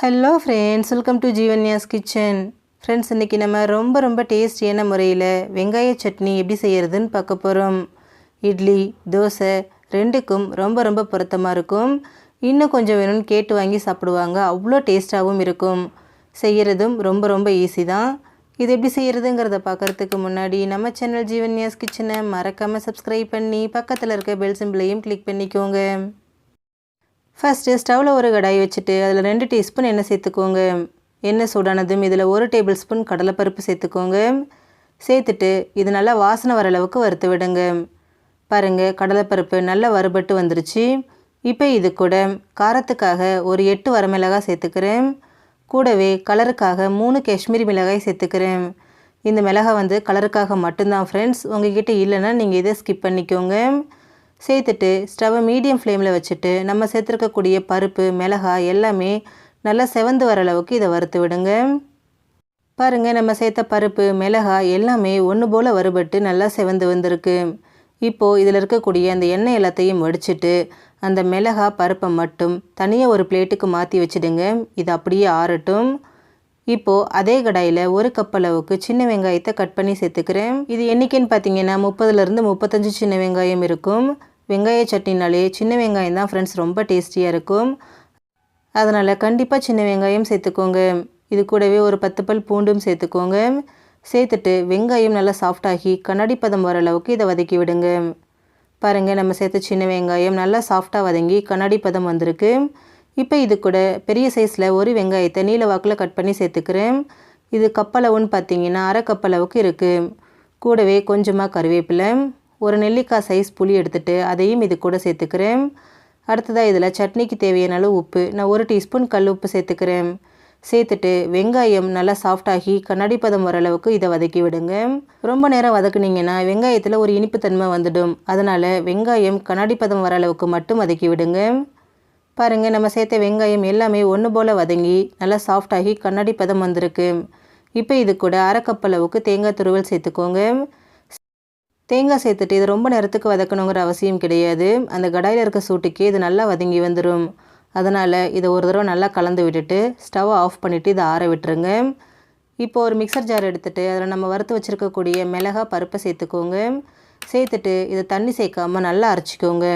Hello friends, welcome to Jeevanya's kitchen. Friends, இன்றைக்கி நம்ம ரொம்ப டேஸ்டியான முறையில் வெங்காய சட்னி எப்படி செய்கிறதுன்னு பார்க்க போகிறோம். இட்லி, தோசை ரெண்டுக்கும் ரொம்ப பொருத்தமாக இருக்கும். இன்னும் கொஞ்சம் வேணும்னு கேட்டு வாங்கி சாப்பிடுவாங்க. அவ்வளோ டேஸ்ட்டாகவும் இருக்கும். செய்கிறதும் ரொம்ப ஈஸி தான். இது எப்படி செய்கிறதுங்கிறத பார்க்குறதுக்கு முன்னாடி நம்ம சேனல் ஜீவன்யாஸ் கிச்சனை மறக்காமல் சப்ஸ்கிரைப் பண்ணி பக்கத்தில் இருக்க பெல் சிம்பிளையும் கிளிக் பண்ணிக்கோங்க. ஃபஸ்ட்டு ஸ்டவ்வில் ஒரு கடாய் வச்சுட்டு அதில் 2 டீஸ்பூன் எண்ணெய் சேர்த்துக்கோங்க. எண்ணெய் சூடானதும் இதில் 1 டேபிள் ஸ்பூன் கடலைப்பருப்பு சேர்த்துக்கோங்க. சேர்த்துட்டு இது நல்லா வாசனை வர அளவுக்கு வறுத்து விடுங்க. பாருங்கள், கடலைப்பருப்பு நல்லா வறுபட்டு வந்துருச்சு. இப்போ இது கூட காரத்துக்காக ஒரு 8 வரமிளகாய் சேர்த்துக்கிறேன். கூடவே கலருக்காக 3 காஷ்மீரி மிளகாய் சேர்த்துக்கிறேன். இந்த மிளகாய் கலருக்காக மட்டும்தான் ஃப்ரெண்ட்ஸ். உங்ககிட்ட இல்லைன்னா நீங்கள் இதை ஸ்கிப் பண்ணிக்கோங்க. சேர்த்துட்டு ஸ்டவ்வை மீடியம் ஃப்ளேமில் வச்சுட்டு நம்ம சேர்த்துருக்கக்கூடிய பருப்பு, மிளகாய் எல்லாமே நல்லா செவந்து வர அளவுக்கு இதை வறுத்து விடுங்க. பாருங்கள், நம்ம சேர்த்த பருப்பு, மிளகாய் எல்லாமே ஒன்று போல் வறுபட்டு நல்லா செவந்து வந்திருக்கு. இப்போது இதில் இருக்கக்கூடிய அந்த எண்ணெய் எல்லாத்தையும் வடிச்சிட்டு அந்த மிளகாய் பருப்பை மட்டும் தனியாக ஒரு பிளேட்டுக்கு மாற்றி வச்சுடுங்க. இது அப்படியே ஆறட்டும். இப்போது அதே கடாயில் 1 கப் அளவுக்கு சின்ன வெங்காயத்தை கட் பண்ணி சேர்த்துக்கிறேன். இது என்றைக்குன்னு பார்த்தீங்கன்னா 30லேருந்து 35 சின்ன வெங்காயம் இருக்கும். வெங்காய சட்னினாலே சின்ன வெங்காயம் தான் ஃப்ரெண்ட்ஸ் ரொம்ப டேஸ்டியாக இருக்கும். அதனால் கண்டிப்பாக சின்ன வெங்காயம் சேர்த்துக்கோங்க. இது கூடவே ஒரு 10 பல் பூண்டும் சேர்த்துக்கோங்க. சேர்த்துட்டு வெங்காயம் நல்லா சாஃப்டாகி கண்ணாடி பதம் வர அளவுக்கு இதை வதக்கி விடுங்க. பாருங்கள், நம்ம சேர்த்த சின்ன வெங்காயம் நல்லா சாஃப்டாக வதங்கி கண்ணாடி பதம் வந்திருக்கு. இப்போ இது கூட பெரிய சைஸில் ஒரு வெங்காயத்தை நீல வாக்கில் கட் பண்ணி சேர்த்துக்கிறேன். இது கப்பளவுன்னு பார்த்தீங்கன்னா 1/2 கப் அளவுக்கு இருக்குது. கூடவே கொஞ்சமாக கருவேப்பிலை, ஒரு நெல்லிக்காய் சைஸ் புளி எடுத்துகிட்டு அதையும் இது கூட சேர்த்துக்கிறேன். அடுத்ததாக இதில் சட்னிக்கு தேவையான அளவு உப்பு, நான் 1 டீஸ்பூன் கல் உப்பு சேர்த்துக்கிறேன். சேர்த்துட்டு வெங்காயம் நல்லா சாஃப்டாகி கண்ணாடி பதம் வர அளவுக்கு இதை வதக்கி விடுங்க. ரொம்ப நேரம் வதக்குனிங்கன்னா வெங்காயத்தில் ஒரு இனிப்பு தன்மை வந்துடும். அதனால் வெங்காயம் கண்ணாடி பதம் வர அளவுக்கு மட்டும் வதக்கி விடுங்க. பாருங்கள், நம்ம சேர்த்த வெங்காயம் எல்லாமே ஒன்று போல் வதங்கி நல்லா சாஃப்டாகி கண்ணாடி பதம் வந்திருக்கு. இப்போ இது கூட 1/2 கப் அளவுக்கு தேங்காய் துருவல் சேர்த்துக்கோங்க. தேங்காய் சேர்த்துட்டு இது ரொம்ப நேரத்துக்கு வதக்கணுங்கிற அவசியம் கிடையாது. அந்த கடாயில் இருக்க சூட்டுக்கே இது நல்லா வதங்கி வந்துடும். அதனால் இதை ஒரு தடவை நல்லா கலந்து விட்டுட்டு ஸ்டவ் ஆஃப் பண்ணிவிட்டு இதை ஆற விட்டுருங்க. இப்போ ஒரு மிக்சர் ஜார் எடுத்துகிட்டு அதில் நம்ம வறுத்து வச்சுருக்கக்கூடிய மிளகாய் பருப்பை சேர்த்துக்கோங்க. சேர்த்துட்டு இதை தண்ணி சேர்க்காமல் நல்லா அரைச்சிக்கோங்க.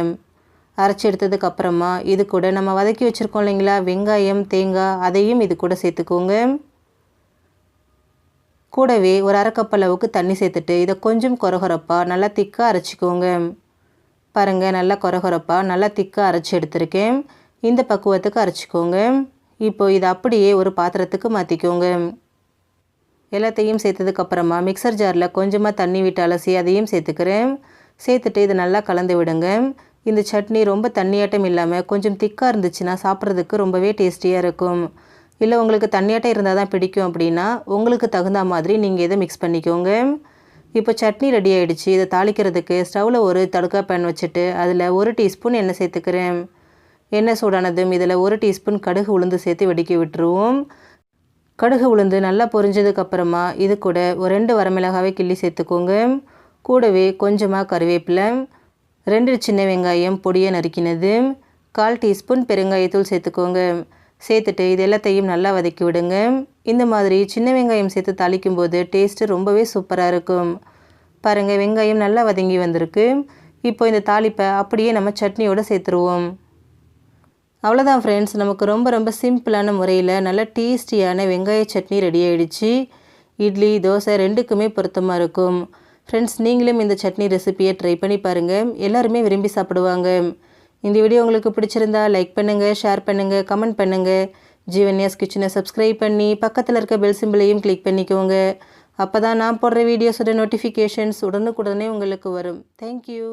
அரைச்சி எடுத்ததுக்கப்புறமா இது கூட நம்ம வதக்கி வச்சுருக்கோம் இல்லைங்களா வெங்காயம், தேங்காய், அதையும் இது கூட சேர்த்துக்கோங்க. கூடவே ஒரு 1/2 கப் அளவுக்கு தண்ணி சேர்த்துட்டு இதை கொஞ்சம் கொரகொரப்பாக நல்லா திக்காக அரைச்சிக்கோங்க. பாருங்கள், நல்லா கொரகொரப்பாக நல்லா திக்காக அரைச்சி எடுத்திருக்கேன். இந்த பக்குவத்துக்கு அரைச்சிக்கோங்க. இப்போ இதை அப்படியே ஒரு பாத்திரத்துக்கு மாற்றிக்கோங்க. எல்லாத்தையும் சேர்த்ததுக்கப்புறமா மிக்சர் ஜாரில் கொஞ்சமாக தண்ணி விட்டு அலசி அதையும் சேர்த்துக்கிறேன். சேர்த்துட்டு இதை நல்லா கலந்து விடுங்க. இந்த சட்னி ரொம்ப தண்ணியாட்டம் இல்லாமல் கொஞ்சம் திக்காக இருந்துச்சுன்னா சாப்பிட்றதுக்கு ரொம்பவே டேஸ்டியாக இருக்கும். இல்லை உங்களுக்கு தண்ணியாட்டம் இருந்தால் தான் பிடிக்கும் அப்படின்னா உங்களுக்கு தகுந்த மாதிரி நீங்கள் இதை மிக்ஸ் பண்ணிக்கோங்க. இப்போ சட்னி ரெடி ஆகிடுச்சு. இதை தாளிக்கிறதுக்கு ஸ்டவ்வில் ஒரு தடுக்கா பேன் வச்சுட்டு அதில் 1 டீஸ்பூன் எண்ணெய் சேர்த்துக்கிறேன். எண்ணெய் சூடானதும் இதில் 1 டீஸ்பூன் கடுகு உளுந்து சேர்த்து வெடிக்க விட்டுருவோம். கடுகு உளுந்து நல்லா பொரிஞ்சதுக்கப்புறமா இது கூட ஒரு 2 வரமிளகாவை கிள்ளி சேர்த்துக்கோங்க. கூடவே கொஞ்சமாக கருவேப்பிலை, 2 சின்ன வெங்காயம் பொடியை நறுக்கினது, 1/4 டீஸ்பூன் பெருங்காயத்தூள் சேர்த்துக்கோங்க. சேர்த்துட்டு இது எல்லாத்தையும் நல்லா வதக்கி விடுங்க. இந்த மாதிரி சின்ன வெங்காயம் சேர்த்து தாளிக்கும் போது டேஸ்ட்டு ரொம்பவே சூப்பராக இருக்கும். பாருங்கள், வெங்காயம் நல்லா வதங்கி வந்திருக்கு. இப்போ இந்த தாளிப்பை அப்படியே நம்ம சட்னியோடு சேர்த்துருவோம். அவ்வளோதான் ஃப்ரெண்ட்ஸ், நமக்கு ரொம்ப சிம்பிளான முறையில் நல்ல டேஸ்டியான வெங்காய சட்னி ரெடி ஆகிடுச்சு. இட்லி, தோசை ரெண்டுக்குமே பொருத்தமாக இருக்கும். ஃப்ரெண்ட்ஸ், நீங்களும் இந்த சட்னி ரெசிபியை ட்ரை பண்ணி பாருங்கள். எல்லாருமே விரும்பி சாப்பிடுவாங்க. இந்த வீடியோ உங்களுக்கு பிடிச்சிருந்தா லைக் பண்ணுங்கள், ஷேர் பண்ணுங்கள், கமெண்ட் பண்ணுங்கள். ஜீவன்யாஸ் கிச்சனை சப்ஸ்கிரைப் பண்ணி பக்கத்தில் இருக்க பெல் சிம்பிளையும் கிளிக் பண்ணிக்கோங்க. அப்போ தான் நான் போடுற வீடியோஸோட நோட்டிஃபிகேஷன்ஸ் உடனுக்குடனே உங்களுக்கு வரும். தேங்க்யூ.